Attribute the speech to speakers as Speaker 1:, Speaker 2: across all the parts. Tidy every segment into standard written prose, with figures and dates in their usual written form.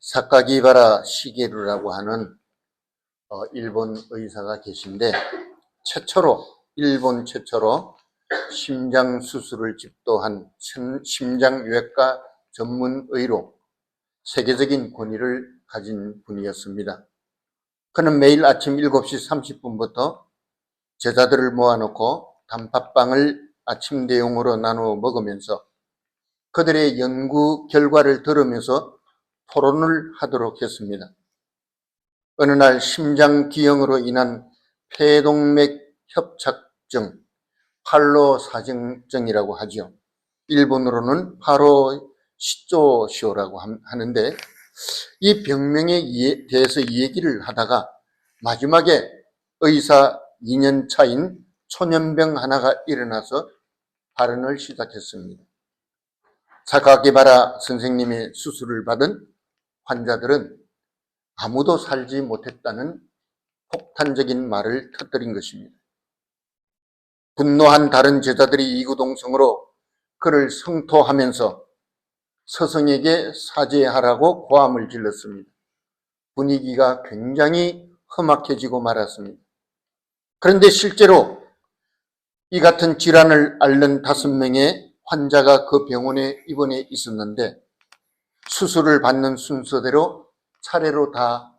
Speaker 1: 사카기바라 시게루라고 하는 일본 의사가 계신데 일본 최초로 심장 수술을 집도한 심장외과 전문의로 세계적인 권위를 가진 분이었습니다. 그는 매일 아침 7시 30분부터 제자들을 모아놓고 단팥빵을 아침 대용으로 나누어 먹으면서 그들의 연구 결과를 들으면서 토론을 하도록 했습니다. 어느 날 심장기형으로 인한 폐동맥 협착증, 팔로사정증이라고 하죠. 일본어로는 파로시조시오라고 하는데 이 병명에 대해서 얘기를 하다가 마지막에 의사 2년 차인 초년병 하나가 일어나서 발언을 시작했습니다. 사카기바라 선생님의 수술을 받은 환자들은 아무도 살지 못했다는 폭탄적인 말을 터뜨린 것입니다. 분노한 다른 제자들이 이구동성으로 그를 성토하면서 스승에게 사죄하라고 고함을 질렀습니다. 분위기가 굉장히 험악해지고 말았습니다. 그런데 실제로 이 같은 질환을 앓는 5명의 환자가 그 병원에 입원해 있었는데 수술을 받는 순서대로 차례로 다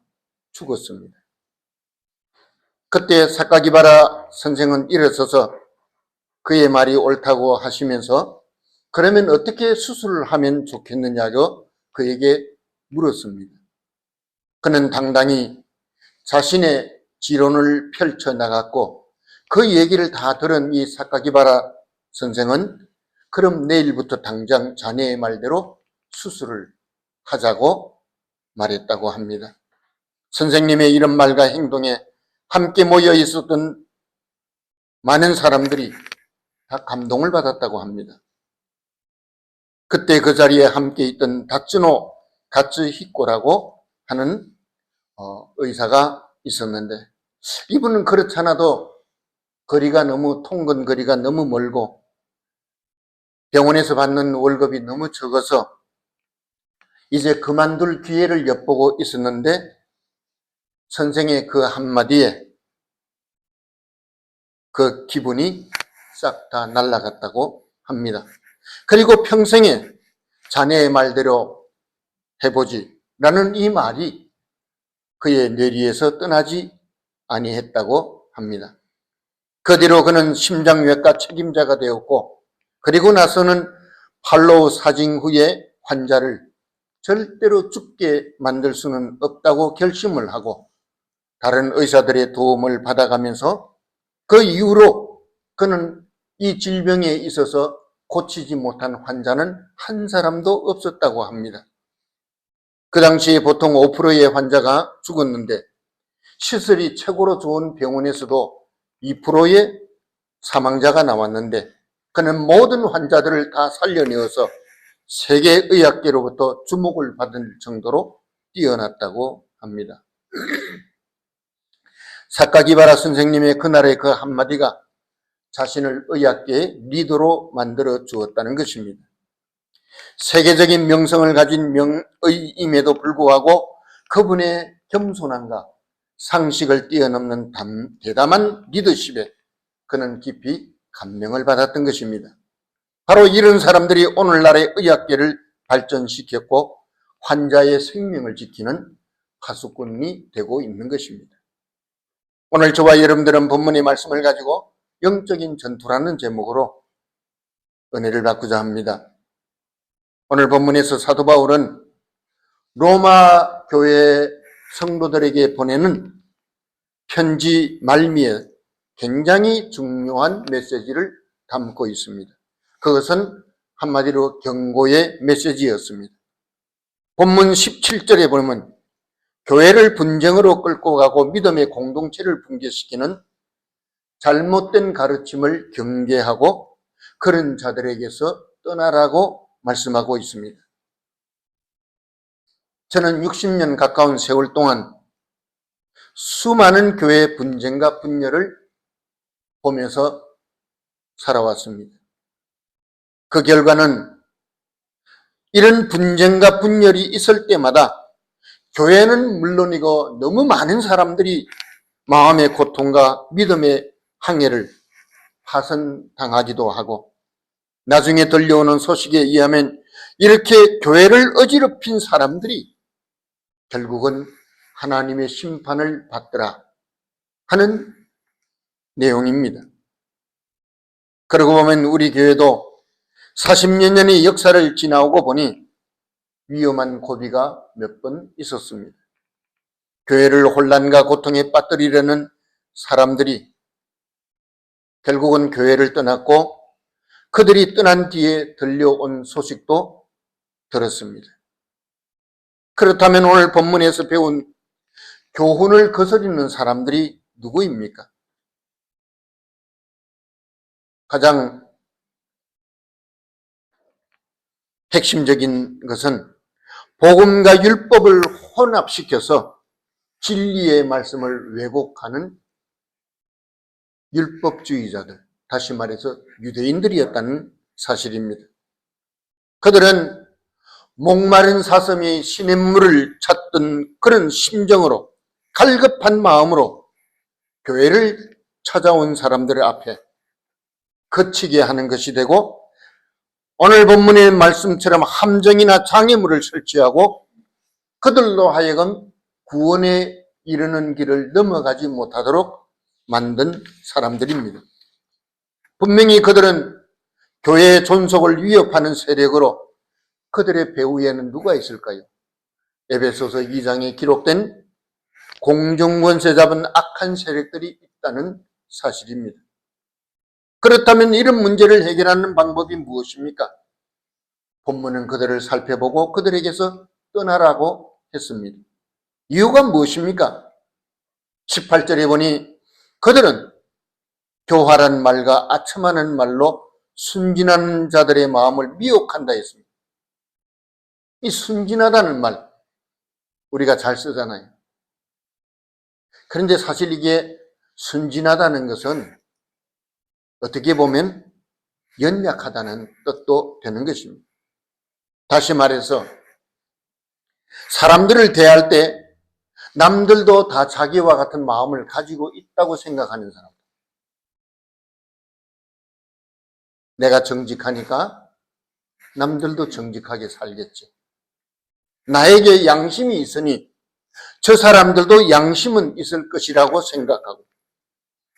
Speaker 1: 죽었습니다. 그때 사카기바라 선생은 일어서서 그의 말이 옳다고 하시면서 그러면 어떻게 수술을 하면 좋겠느냐고 그에게 물었습니다. 그는 당당히 자신의 지론을 펼쳐나갔고 그 얘기를 다 들은 이 사카기바라 선생은 그럼 내일부터 당장 자네의 말대로 수술을 하자고 말했다고 합니다. 선생님의 이런 말과 행동에 함께 모여 있었던 많은 사람들이 다 감동을 받았다고 합니다. 그때 그 자리에 함께 있던 다츠노 가츠히코라고 하는 의사가 있었는데 이분은 그렇잖아도 통근 거리가 너무 멀고 병원에서 받는 월급이 너무 적어서 이제 그만둘 기회를 엿보고 있었는데 선생의 그 한마디에 그 기분이 싹 다 날아갔다고 합니다. 그리고 평생에 자네의 말대로 해보지 라는 이 말이 그의 뇌리에서 떠나지 아니했다고 합니다. 그 뒤로 그는 심장외과 책임자가 되었고 그리고 나서는 팔로우 사진 후에 환자를 절대로 죽게 만들 수는 없다고 결심을 하고 다른 의사들의 도움을 받아가면서 그 이후로 그는 이 질병에 있어서 고치지 못한 환자는 한 사람도 없었다고 합니다. 그 당시에 보통 5%의 환자가 죽었는데 시설이 최고로 좋은 병원에서도 2%의 사망자가 나왔는데 그는 모든 환자들을 다 살려내어서 세계의학계로부터 주목을 받을 정도로 뛰어났다고 합니다. 사카기바라 선생님의 그날의 그 한마디가 자신을 의학계의 리더로 만들어 주었다는 것입니다. 세계적인 명성을 가진 명의임에도 불구하고 그분의 겸손함과 상식을 뛰어넘는 대담한 리더십에 그는 깊이 감명을 받았던 것입니다. 바로 이런 사람들이 오늘날의 의학계를 발전시켰고 환자의 생명을 지키는 파수꾼이 되고 있는 것입니다. 오늘 저와 여러분들은 본문의 말씀을 가지고 영적인 전투라는 제목으로 은혜를 받고자 합니다. 오늘 본문에서 사도 바울은 로마 교회 성도들에게 보내는 편지 말미에 굉장히 중요한 메시지를 담고 있습니다. 그것은 한마디로 경고의 메시지였습니다. 본문 17절에 보면 교회를 분쟁으로 끌고 가고 믿음의 공동체를 붕괴시키는 잘못된 가르침을 경계하고 그런 자들에게서 떠나라고 말씀하고 있습니다. 저는 60년 가까운 세월 동안 수많은 교회 분쟁과 분열을 보면서 살아왔습니다. 그 결과는 이런 분쟁과 분열이 있을 때마다 교회는 물론이고 너무 많은 사람들이 마음의 고통과 믿음의 항해를 파선당하기도 하고, 나중에 들려오는 소식에 의하면 이렇게 교회를 어지럽힌 사람들이 결국은 하나님의 심판을 받더라 하는 내용입니다. 그러고 보면 우리 교회도 40여 년의 역사를 지나오고 보니 위험한 고비가 몇 번 있었습니다. 교회를 혼란과 고통에 빠뜨리려는 사람들이 결국은 교회를 떠났고, 그들이 떠난 뒤에 들려온 소식도 들었습니다. 그렇다면 오늘 본문에서 배운 교훈을 거스르는 사람들이 누구입니까? 가장 핵심적인 것은 복음과 율법을 혼합시켜서 진리의 말씀을 왜곡하는 율법주의자들, 다시 말해서 유대인들이었다는 사실입니다. 그들은 목마른 사슴이 시냇물을 찾던 그런 심정으로, 갈급한 마음으로 교회를 찾아온 사람들 앞에 그치게 하는 것이 되고, 오늘 본문의 말씀처럼 함정이나 장애물을 설치하고 그들로 하여금 구원에 이르는 길을 넘어가지 못하도록 만든 사람들입니다. 분명히 그들은 교회의 존속을 위협하는 세력으로, 그들의 배후에는 누가 있을까요? 에베소서 2장에 기록된 공중권세 잡은 악한 세력들이 있다는 사실입니다. 그렇다면 이런 문제를 해결하는 방법이 무엇입니까? 본문은 그들을 살펴보고 그들에게서 떠나라고 했습니다. 이유가 무엇입니까? 18절에 보니 그들은 교활한 말과 아첨하는 말로 순진한 자들의 마음을 미혹한다 했습니다. 이 순진하다는 말 우리가 잘 쓰잖아요. 그런데 사실 이게 순진하다는 것은 어떻게 보면 연약하다는 뜻도 되는 것입니다. 다시 말해서 사람들을 대할 때 남들도 다 자기와 같은 마음을 가지고 있다고 생각하는 사람. 내가 정직하니까 남들도 정직하게 살겠지. 나에게 양심이 있으니 저 사람들도 양심은 있을 것이라고 생각하고,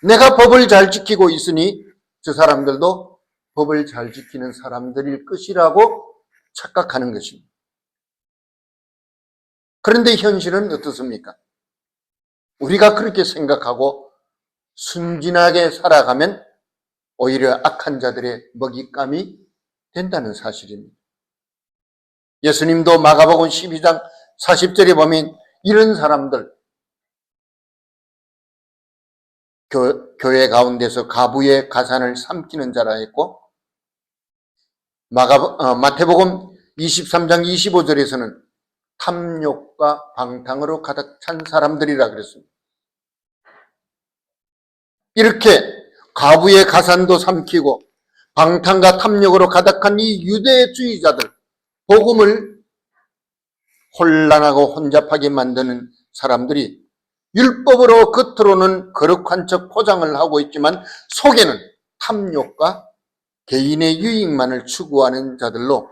Speaker 1: 내가 법을 잘 지키고 있으니 저 사람들도 법을 잘 지키는 사람들일 것이라고 착각하는 것입니다. 그런데 현실은 어떻습니까? 우리가 그렇게 생각하고 순진하게 살아가면 오히려 악한 자들의 먹잇감이 된다는 사실입니다. 예수님도 마가복음 12장 40절에 보면 이런 사람들, 교회 가운데서 가부의 가산을 삼키는 자라 했고, 마태복음 23장 25절에서는 탐욕과 방탕으로 가득 찬 사람들이라 그랬습니다. 이렇게 가부의 가산도 삼키고 방탕과 탐욕으로 가득한 이 유대주의자들, 복음을 혼란하고 혼잡하게 만드는 사람들이 율법으로 겉으로는 거룩한 척 포장을 하고 있지만 속에는 탐욕과 개인의 유익만을 추구하는 자들로,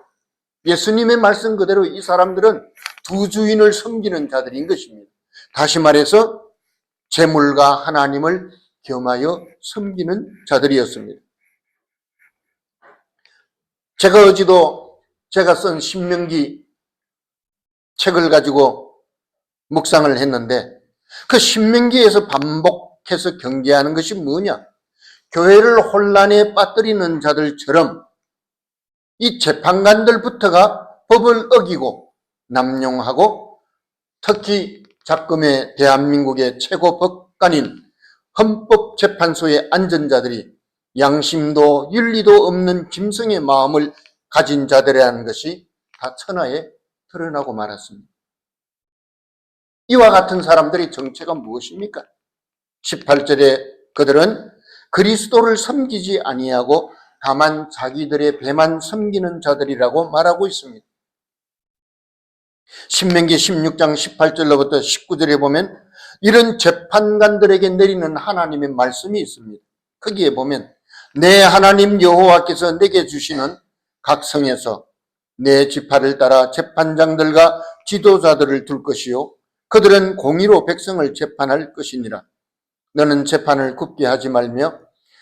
Speaker 1: 예수님의 말씀 그대로 이 사람들은 두 주인을 섬기는 자들인 것입니다. 다시 말해서 재물과 하나님을 겸하여 섬기는 자들이었습니다. 제가 어제도 제가 쓴 신명기 책을 가지고 묵상을 했는데, 그 신명기에서 반복해서 경계하는 것이 뭐냐? 교회를 혼란에 빠뜨리는 자들처럼 이 재판관들부터가 법을 어기고 남용하고, 특히 작금의 대한민국의 최고 법관인 헌법재판소의 앉은 자들이 양심도 윤리도 없는 짐승의 마음을 가진 자들이라는 것이 다 천하에 드러나고 말았습니다. 이와 같은 사람들의 정체가 무엇입니까? 18절에 그들은 그리스도를 섬기지 아니하고 다만 자기들의 배만 섬기는 자들이라고 말하고 있습니다. 신명기 16장 18절로부터 19절에 보면 이런 재판관들에게 내리는 하나님의 말씀이 있습니다. 거기에 보면 내 하나님 여호와께서 내게 주시는 각 성에서 내 지파를 따라 재판장들과 지도자들을 둘 것이요 그들은 공의로 백성을 재판할 것이니라. 너는 재판을 굽게 하지 말며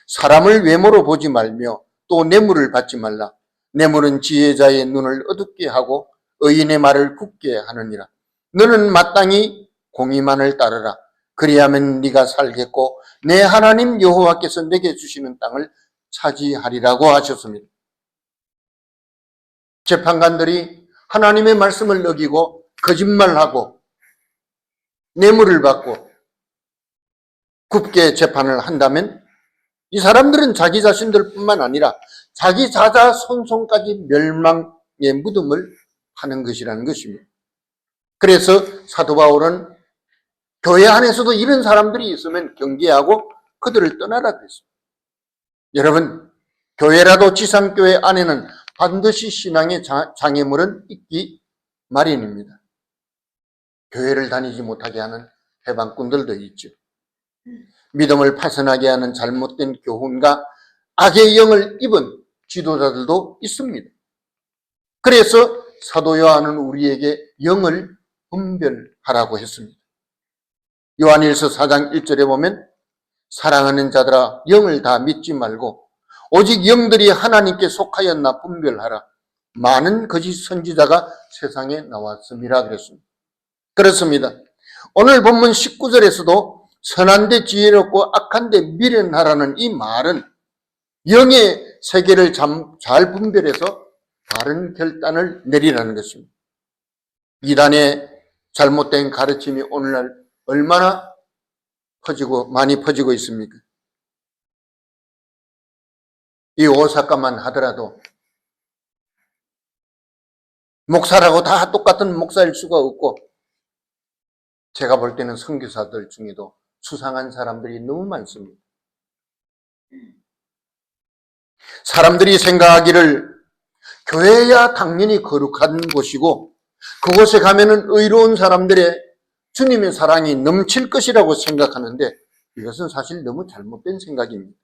Speaker 1: 사람을 외모로 보지 말며 또 뇌물을 받지 말라. 뇌물은 지혜자의 눈을 어둡게 하고 의인의 말을 굳게 하느니라. 너는 마땅히 공의만을 따르라. 그리하면 네가 살겠고 내 하나님 여호와께서 내게 주시는 땅을 차지하리라고 하셨습니다. 재판관들이 하나님의 말씀을 어기고 거짓말하고 뇌물을 받고 굽게 재판을 한다면 이 사람들은 자기 자신들뿐만 아니라 자기 자자손손까지 멸망의 무덤을 하는 것이라는 것입니다. 그래서 사도 바울은 교회 안에서도 이런 사람들이 있으면 경계하고 그들을 떠나라 그랬습니다. 여러분, 교회라도 지상교회 안에는 반드시 신앙의 장애물은 있기 마련입니다. 교회를 다니지 못하게 하는 해방꾼들도 있죠. 믿음을 파손하게 하는 잘못된 교훈과 악의 영을 입은 지도자들도 있습니다. 그래서 사도 요한은 우리에게 영을 분별하라고 했습니다. 요한일서 4장 1절에 보면 사랑하는 자들아 영을 다 믿지 말고 오직 영들이 하나님께 속하였나 분별하라. 많은 거짓 선지자가 세상에 나왔음이라 그랬습니다. 그렇습니다. 오늘 본문 19절에서도 선한데 지혜롭고 악한데 미련하라는 이 말은 영의 세계를 잘 분별해서 바른 결단을 내리라는 것입니다. 이단의 잘못된 가르침이 오늘날 얼마나 많이 퍼지고 있습니까? 이 오사카만 하더라도 목사라고 다 똑같은 목사일 수가 없고 제가 볼 때는 선교사들 중에도 수상한 사람들이 너무 많습니다. 사람들이 생각하기를 교회야 당연히 거룩한 곳이고 그곳에 가면은 의로운 사람들의 주님의 사랑이 넘칠 것이라고 생각하는데 이것은 사실 너무 잘못된 생각입니다.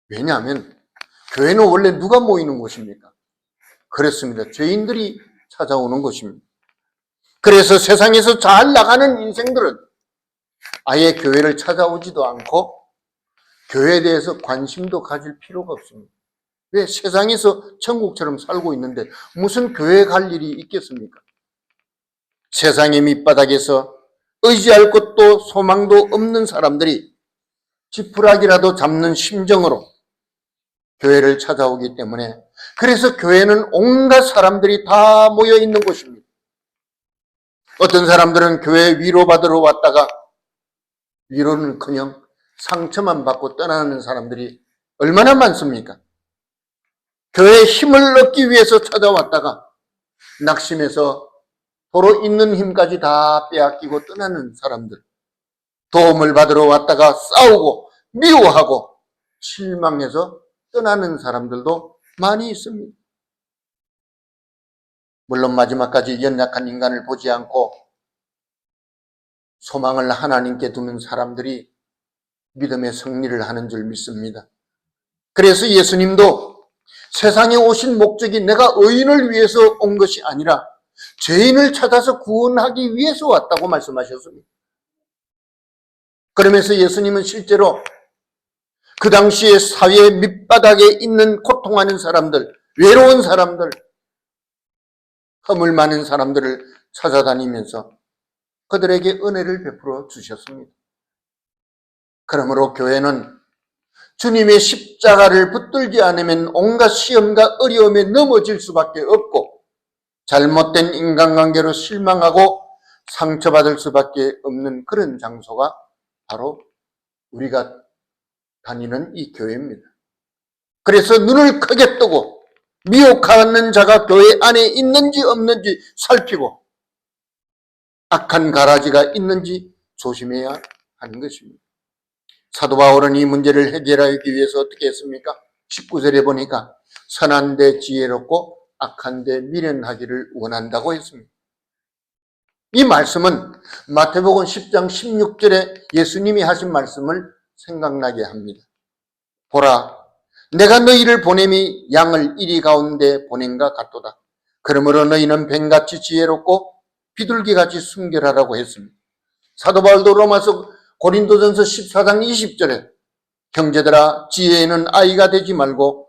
Speaker 1: 왜냐하면 교회는 원래 누가 모이는 곳입니까? 그렇습니다. 죄인들이 찾아오는 곳입니다. 그래서 세상에서 잘 나가는 인생들은 아예 교회를 찾아오지도 않고 교회에 대해서 관심도 가질 필요가 없습니다. 왜? 세상에서 천국처럼 살고 있는데 무슨 교회 갈 일이 있겠습니까? 세상의 밑바닥에서 의지할 것도 소망도 없는 사람들이 지푸라기라도 잡는 심정으로 교회를 찾아오기 때문에 그래서 교회는 온갖 사람들이 다 모여 있는 곳입니다. 어떤 사람들은 교회 위로받으러 왔다가 위로는커녕 상처만 받고 떠나는 사람들이 얼마나 많습니까? 교회에 힘을 얻기 위해서 찾아왔다가 낙심해서 도로 있는 힘까지 다 빼앗기고 떠나는 사람들, 도움을 받으러 왔다가 싸우고 미워하고 실망해서 떠나는 사람들도 많이 있습니다. 물론 마지막까지 연약한 인간을 보지 않고 소망을 하나님께 두는 사람들이 믿음의 승리를 하는 줄 믿습니다. 그래서 예수님도 세상에 오신 목적이 내가 의인을 위해서 온 것이 아니라 죄인을 찾아서 구원하기 위해서 왔다고 말씀하셨습니다. 그러면서 예수님은 실제로 그 당시에 사회 밑바닥에 있는 고통하는 사람들, 외로운 사람들, 허물 많은 사람들을 찾아다니면서 그들에게 은혜를 베풀어 주셨습니다. 그러므로 교회는 주님의 십자가를 붙들지 않으면 온갖 시험과 어려움에 넘어질 수밖에 없고 잘못된 인간관계로 실망하고 상처받을 수밖에 없는 그런 장소가 바로 우리가 다니는 이 교회입니다. 그래서 눈을 크게 뜨고 미혹하는 자가 교회 안에 있는지 없는지 살피고 악한 가라지가 있는지 조심해야 하는 것입니다. 사도 바울은 이 문제를 해결하기 위해서 어떻게 했습니까? 19절에 보니까 선한데 지혜롭고 악한데 미련하기를 원한다고 했습니다. 이 말씀은 마태복음 10장 16절에 예수님이 하신 말씀을 생각나게 합니다. 보라, 내가 너희를 보냄이 양을 이리 가운데 보낸가 같도다. 그러므로 너희는 뱀같이 지혜롭고 비둘기같이 순결하라고 했습니다. 사도 바울도 로마서 고린도전서 14장 20절에 형제들아, 지혜에는 아이가 되지 말고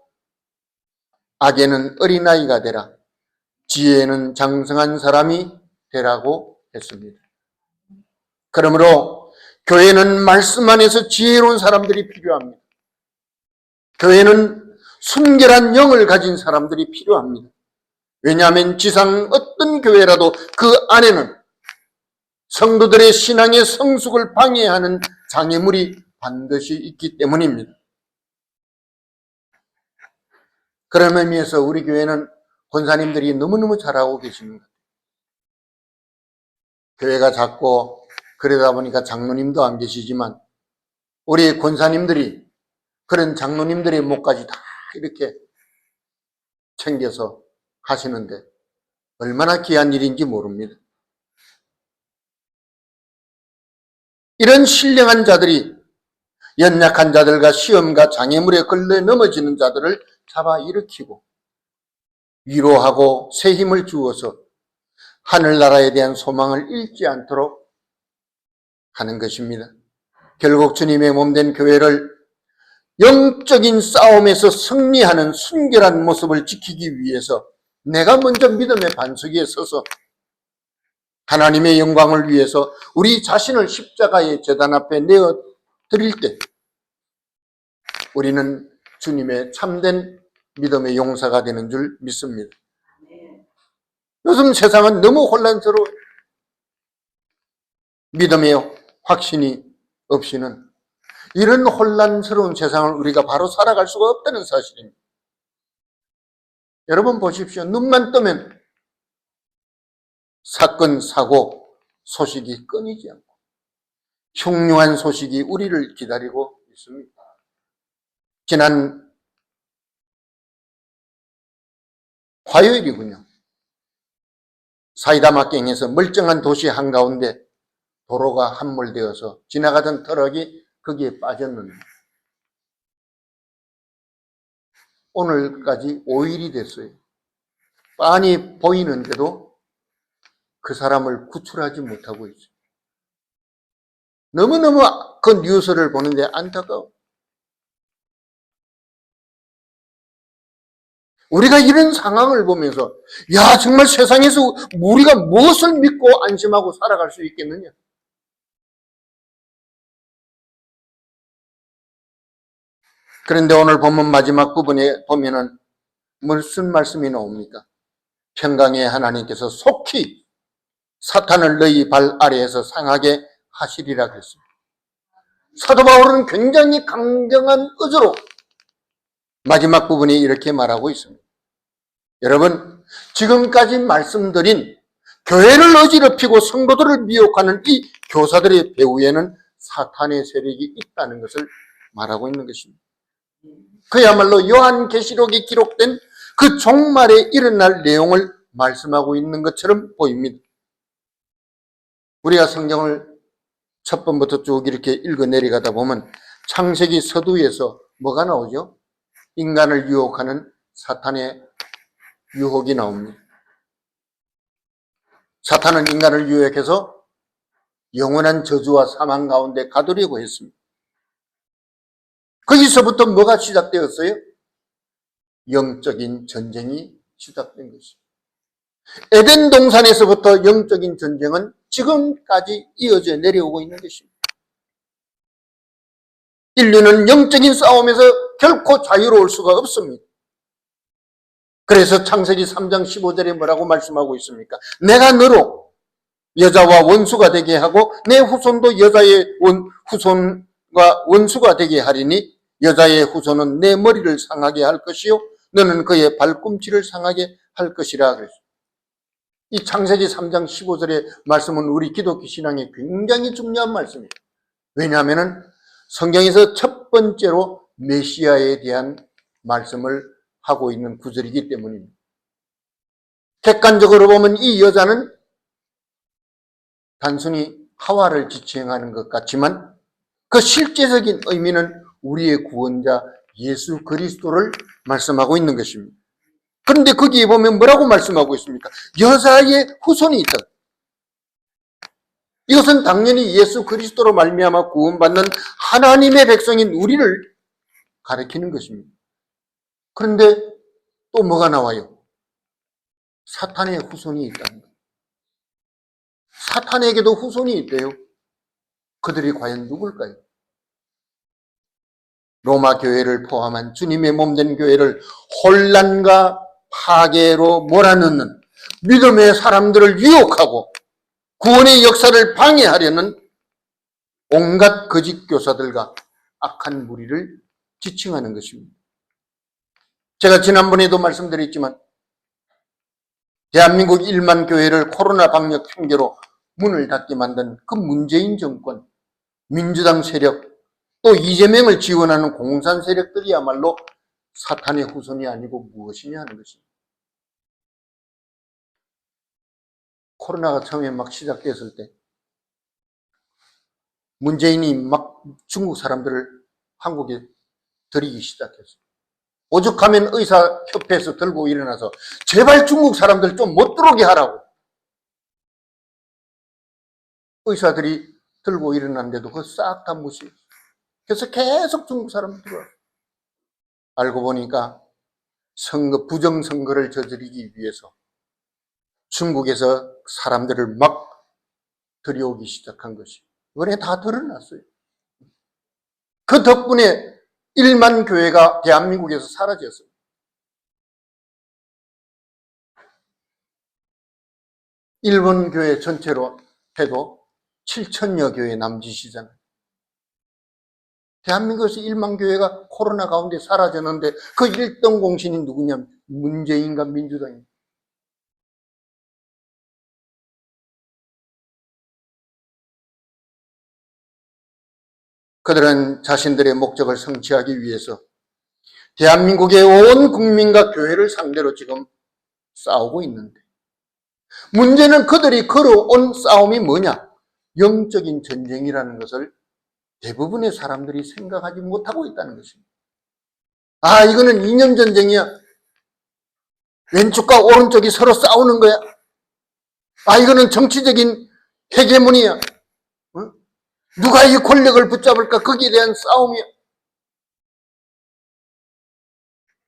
Speaker 1: 악에는 어린아이가 되라. 지혜에는 장성한 사람이 되라고 했습니다. 그러므로 교회는 말씀 안에서 지혜로운 사람들이 필요합니다. 교회는 순결한 영을 가진 사람들이 필요합니다. 왜냐하면 지상 어떤 교회라도 그 안에는 성도들의 신앙의 성숙을 방해하는 장애물이 반드시 있기 때문입니다. 그런 의미에서 우리 교회는 권사님들이 너무너무 잘하고 계십니다. 교회가 작고 그러다 보니까 장로님도 안 계시지만 우리 권사님들이 그런 장로님들의 목까지 다 이렇게 챙겨서 하시는데 얼마나 귀한 일인지 모릅니다. 이런 신령한 자들이 연약한 자들과 시험과 장애물에 걸려 넘어지는 자들을 잡아 일으키고 위로하고 새 힘을 주어서 하늘나라에 대한 소망을 잃지 않도록 하는 것입니다. 결국 주님의 몸된 교회를 영적인 싸움에서 승리하는 순결한 모습을 지키기 위해서 내가 먼저 믿음의 반석 위에 서서 하나님의 영광을 위해서 우리 자신을 십자가의 제단 앞에 내어 드릴 때 우리는 주님의 참된 믿음의 용사가 되는 줄 믿습니다. 요즘 세상은 너무 혼란스러워요. 믿음의 확신이 없이는 이런 혼란스러운 세상을 우리가 바로 살아갈 수가 없다는 사실입니다. 여러분 보십시오. 눈만 뜨면 사건, 사고, 소식이 끊이지 않고 흉흉한 소식이 우리를 기다리고 있습니다. 지난 화요일이군요. 사이다 막갱에서 멀쩡한 도시 한가운데 도로가 함몰되어서 지나가던 트럭이 거기에 빠졌는데 오늘까지 5일이 됐어요. 빤히 보이는데도 그 사람을 구출하지 못하고 있어요. 너무너무 그 뉴스를 보는데 안타까워. 우리가 이런 상황을 보면서 야 정말 세상에서 우리가 무엇을 믿고 안심하고 살아갈 수 있겠느냐. 그런데 오늘 본문 마지막 부분에 보면은 무슨 말씀이 나옵니까? 평강의 하나님께서 속히 사탄을 너희 발 아래에서 상하게 하시리라 그랬습니다. 사도 바울은 굉장히 강경한 어조로 마지막 부분에 이렇게 말하고 있습니다. 여러분, 지금까지 말씀드린 교회를 어지럽히고 성도들을 미혹하는 이 교사들의 배후에는 사탄의 세력이 있다는 것을 말하고 있는 것입니다. 그야말로 요한계시록에 기록된 그 종말에 일어날 내용을 말씀하고 있는 것처럼 보입니다. 우리가 성경을 첫 번부터 쭉 이렇게 읽어 내려가다 보면 창세기 서두에서 뭐가 나오죠? 인간을 유혹하는 사탄의 유혹이 나옵니다. 사탄은 인간을 유혹해서 영원한 저주와 사망 가운데 가두려고 했습니다. 거기서부터 뭐가 시작되었어요? 영적인 전쟁이 시작된 것입니다. 에덴 동산에서부터 영적인 전쟁은 지금까지 이어져 내려오고 있는 것입니다. 인류는 영적인 싸움에서 결코 자유로울 수가 없습니다. 그래서 창세기 3장 15절에 뭐라고 말씀하고 있습니까? 내가 너로 여자와 원수가 되게 하고 내 후손도 여자의 후손과 원수가 되게 하리니 여자의 후손은 내 머리를 상하게 할 것이요 너는 그의 발꿈치를 상하게 할 것이라 그랬어요. 이 창세기 3장 15절의 말씀은 우리 기독교 신앙에 굉장히 중요한 말씀이에요. 왜냐하면 성경에서 첫 번째로 메시아에 대한 말씀을 하고 있는 구절이기 때문입니다. 객관적으로 보면 이 여자는 단순히 하와를 지칭하는 것 같지만 그 실제적인 의미는 우리의 구원자 예수 그리스도를 말씀하고 있는 것입니다. 그런데 거기에 보면 뭐라고 말씀하고 있습니까? 여자의 후손이 있다. 이것은 당연히 예수 그리스도로 말미암아 구원받는 하나님의 백성인 우리를 가리키는 것입니다. 그런데 또 뭐가 나와요? 사탄의 후손이 있다는 거예요. 사탄에게도 후손이 있대요. 그들이 과연 누굴까요? 로마 교회를 포함한 주님의 몸된 교회를 혼란과 파괴로 몰아넣는 믿음의 사람들을 유혹하고 구원의 역사를 방해하려는 온갖 거짓 교사들과 악한 무리를 지칭하는 것입니다. 제가 지난번에도 말씀드렸지만 대한민국 1만 교회를 코로나 방역 핑계로 문을 닫게 만든 그 문재인 정권, 민주당 세력, 또 이재명을 지원하는 공산 세력들이야말로 사탄의 후손이 아니고 무엇이냐 하는 것입니다. 코로나가 처음에 막 시작됐을 때 문재인이 막 중국 사람들을 한국에 들이기 시작했어요. 오죽하면 의사협회에서 들고 일어나서 제발 중국 사람들 좀 못 들어오게 하라고. 의사들이 들고 일어났는데도 그거 싹 다 무시했어요. 그래서 계속 중국 사람들 들어와요. 알고 보니까 부정선거를 저지르기 위해서 중국에서 사람들을 막 들여오기 시작한 것이 이번에 다 드러났어요. 그 덕분에 1만 교회가 대한민국에서 사라졌어요. 일본 교회 전체로 해도 7천여 교회 남짓이잖아요. 대한민국에서 1만 교회가 코로나 가운데 사라졌는데 그 1등 공신이 누구냐면 문재인과 민주당입니다. 그들은 자신들의 목적을 성취하기 위해서 대한민국의 온 국민과 교회를 상대로 지금 싸우고 있는데 문제는 그들이 걸어온 싸움이 뭐냐? 영적인 전쟁이라는 것을 대부분의 사람들이 생각하지 못하고 있다는 것입니다. 아, 이거는 이념 전쟁이야. 왼쪽과 오른쪽이 서로 싸우는 거야. 아, 이거는 정치적인 헤게모니야. 어? 누가 이 권력을 붙잡을까? 거기에 대한 싸움이야.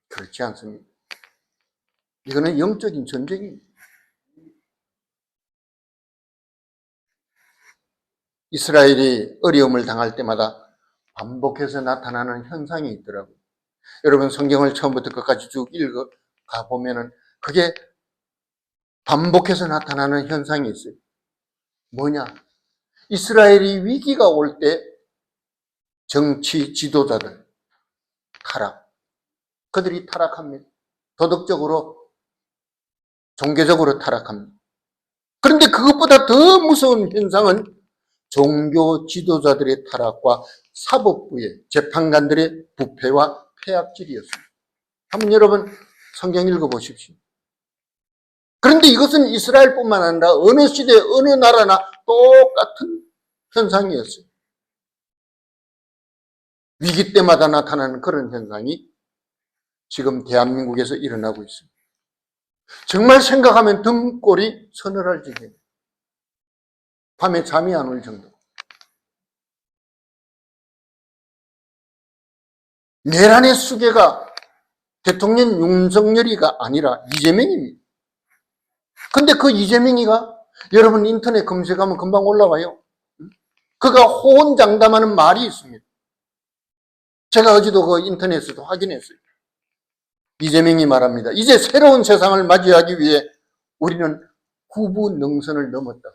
Speaker 1: 그렇지 않습니다. 이거는 영적인 전쟁입니다. 이스라엘이 어려움을 당할 때마다 반복해서 나타나는 현상이 있더라고요. 여러분 성경을 처음부터 끝까지 쭉 읽어가 보면은 그게 반복해서 나타나는 현상이 있어요. 뭐냐? 이스라엘이 위기가 올 때 정치 지도자들 타락. 그들이 타락합니다. 도덕적으로, 종교적으로 타락합니다. 그런데 그것보다 더 무서운 현상은 종교 지도자들의 타락과 사법부의 재판관들의 부패와 폐악질이었습니다. 한번 여러분 성경 읽어보십시오. 그런데 이것은 이스라엘뿐만 아니라 어느 시대, 어느 나라나 똑같은 현상이었어요. 위기 때마다 나타나는 그런 현상이 지금 대한민국에서 일어나고 있습니다. 정말 생각하면 등골이 서늘할 지경이에요. 밤에 잠이 안 올 정도. 내란의 수괴가 대통령 윤석열이가 아니라 이재명입니다. 근데 그 이재명이가 여러분 인터넷 검색하면 금방 올라와요. 그가 호언장담하는 말이 있습니다. 제가 어제도 그 인터넷에도 확인했어요. 이재명이 말합니다. 이제 새로운 세상을 맞이하기 위해 우리는 구부능선을 넘었다.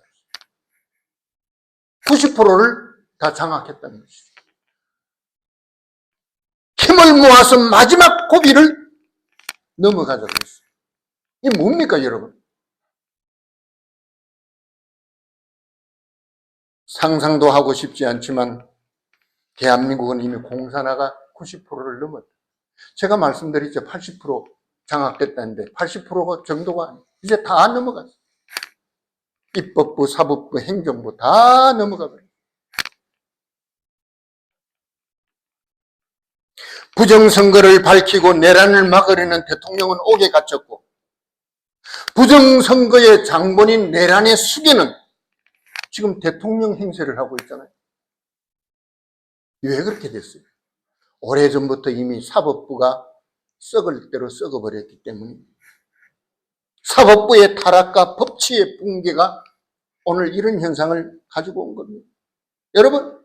Speaker 1: 90%를 다 장악했다는 것이죠. 힘을 모아서 마지막 고비를 넘어가자고 했어요. 이게 뭡니까, 여러분? 상상도 하고 싶지 않지만 대한민국은 이미 공산화가 90%를 넘었다. 제가 말씀드렸죠. 80% 장악됐다는데 80% 정도가 이제 다 넘어갔어요. 입법부, 사법부, 행정부 다 넘어가 버려요. 부정선거를 밝히고 내란을 막으려는 대통령은 옥에 갇혔고, 부정선거의 장본인 내란의 수괴는 지금 대통령 행세를 하고 있잖아요. 왜 그렇게 됐어요? 오래전부터 이미 사법부가 썩을 대로 썩어버렸기 때문에, 사법부의 타락과 법치의 붕괴가 오늘 이런 현상을 가지고 온 겁니다. 여러분,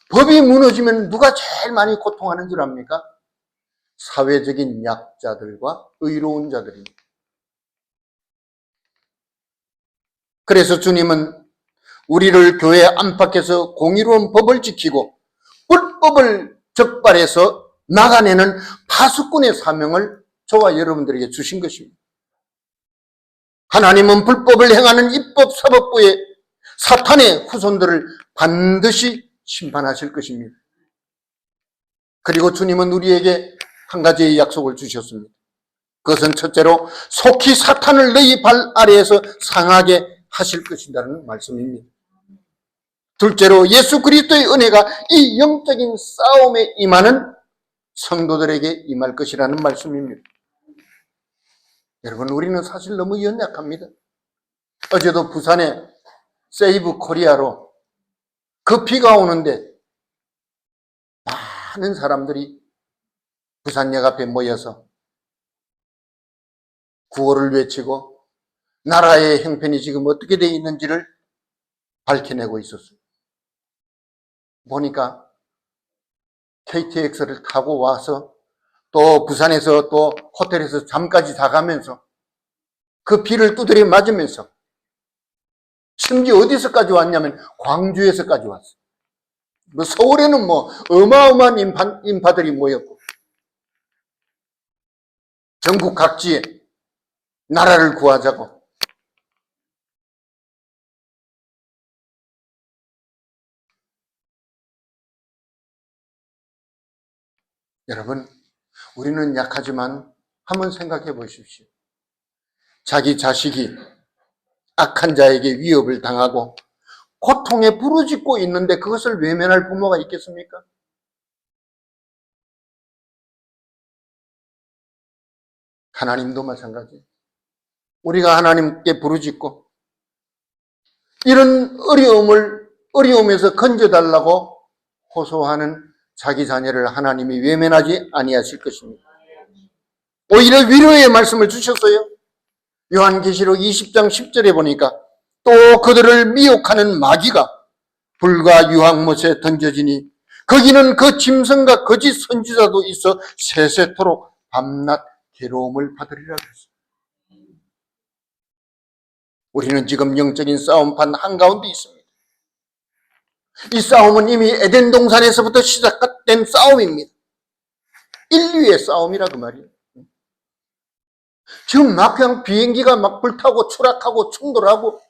Speaker 1: 법이 무너지면 누가 제일 많이 고통하는 줄 압니까? 사회적인 약자들과 의로운 자들입니다. 그래서 주님은 우리를 교회 안팎에서 공의로운 법을 지키고 불법을 적발해서 막아내는 파수꾼의 사명을 저와 여러분들에게 주신 것입니다. 하나님은 불법을 행하는 입법 사법부의 사탄의 후손들을 반드시 심판하실 것입니다. 그리고 주님은 우리에게 한 가지의 약속을 주셨습니다. 그것은 첫째로 속히 사탄을 너희 발 아래에서 상하게 하실 것이라는 말씀입니다. 둘째로 예수 그리스도의 은혜가 이 영적인 싸움에 임하는 성도들에게 임할 것이라는 말씀입니다. 여러분, 우리는 사실 너무 연약합니다. 어제도 부산에 세이브 코리아로 그 비가 오는데 많은 사람들이 부산역 앞에 모여서 구호를 외치고 나라의 형편이 지금 어떻게 되어 있는지를 밝혀내고 있었어요. 보니까 KTX를 타고 와서 또 부산에서 또 호텔에서 잠까지 자가면서 그 비를 두드려 맞으면서, 심지어 어디서까지 왔냐면 광주에서까지 왔어요. 뭐 서울에는 뭐 어마어마한 인파들이 모였고, 전국 각지에 나라를 구하자고. 여러분, 우리는 약하지만 한번 생각해 보십시오. 자기 자식이 악한 자에게 위협을 당하고 고통에 부르짖고 있는데 그것을 외면할 부모가 있겠습니까? 하나님도 마찬가지예요. 우리가 하나님께 부르짖고 이런 어려움에서 건져달라고 호소하는 자기 자녀를 하나님이 외면하지 아니하실 것입니다. 오히려 위로의 말씀을 주셨어요. 요한계시록 20장 10절에 보니까 또 그들을 미혹하는 마귀가 불과 유황못에 던져지니 거기는 그 짐승과 거짓 선지자도 있어 세세토록 밤낮 괴로움을 받으리라 그랬어요. 우리는 지금 영적인 싸움판 한가운데 있습니다. 이 싸움은 이미 에덴 동산에서부터 시작된 싸움입니다. 인류의 싸움이라 그 말이에요. 지금 막 그냥 비행기가 막 불타고 추락하고 충돌하고,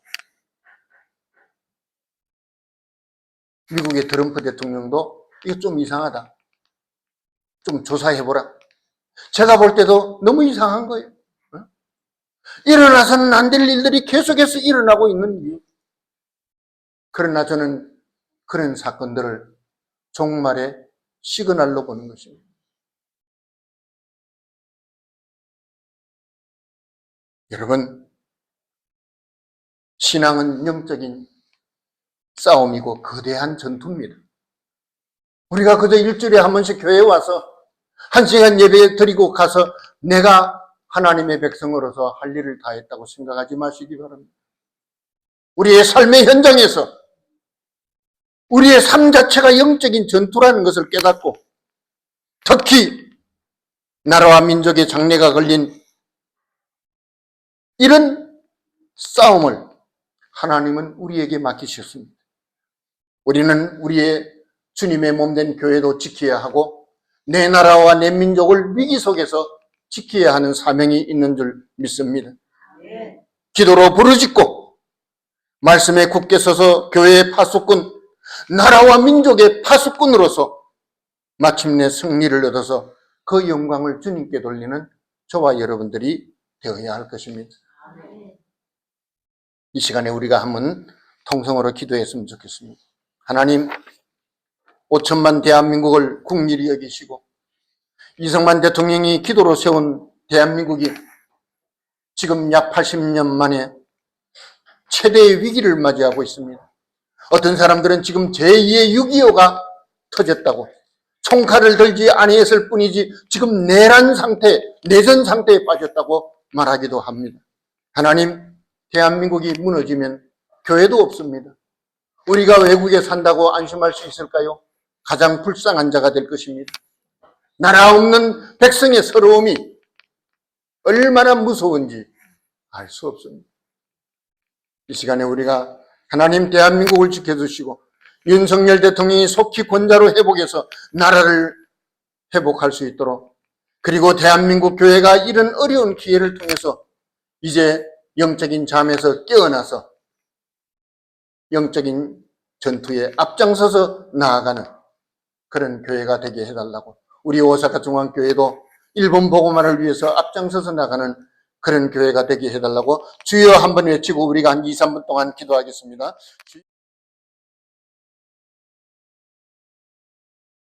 Speaker 1: 미국의 트럼프 대통령도 이거 좀 이상하다, 좀 조사해보라. 제가 볼 때도 너무 이상한 거예요. 일어나서는 안 될 일들이 계속해서 일어나고 있는 이유. 그러나 저는 그런 사건들을 종말의 시그널로 보는 것입니다. 여러분, 신앙은 영적인 싸움이고 거대한 전투입니다. 우리가 그저 일주일에 한 번씩 교회에 와서 1시간 예배 드리고 가서 내가 하나님의 백성으로서 할 일을 다 했다고 생각하지 마시기 바랍니다. 우리의 삶의 현장에서 우리의 삶 자체가 영적인 전투라는 것을 깨닫고, 특히 나라와 민족의 장래가 걸린 이런 싸움을 하나님은 우리에게 맡기셨습니다. 우리는 우리의 주님의 몸된 교회도 지켜야 하고 내 나라와 내 민족을 위기 속에서 지켜야 하는 사명이 있는 줄 믿습니다. 기도로 부르짖고 말씀에 굳게 서서 교회의 파수꾼, 나라와 민족의 파수꾼으로서 마침내 승리를 얻어서 그 영광을 주님께 돌리는 저와 여러분들이 되어야 할 것입니다. 이 시간에 우리가 한번 통성으로 기도했으면 좋겠습니다. 하나님, 5천만 대한민국을 국리를 여기시고 이승만 대통령이 기도로 세운 대한민국이 지금 약 80년 만에 최대의 위기를 맞이하고 있습니다. 어떤 사람들은 지금 제2의 6.25가 터졌다고, 총칼을 들지 아니했을 뿐이지 지금 내란 상태, 내전 상태에 빠졌다고 말하기도 합니다. 하나님, 대한민국이 무너지면 교회도 없습니다. 우리가 외국에 산다고 안심할 수 있을까요? 가장 불쌍한 자가 될 것입니다. 나라 없는 백성의 서러움이 얼마나 무서운지 알 수 없습니다. 이 시간에 우리가 하나님 대한민국을 지켜주시고 윤석열 대통령이 속히 권자로 회복해서 나라를 회복할 수 있도록, 그리고 대한민국 교회가 이런 어려운 기회를 통해서 이제 영적인 잠에서 깨어나서 영적인 전투에 앞장서서 나아가는 그런 교회가 되게 해달라고, 우리 오사카 중앙교회도 일본 복음화를 위해서 앞장서서 나가는 그런 교회가 되게 해달라고 주여 한번 외치고 우리가 한 2, 3분 동안 기도하겠습니다.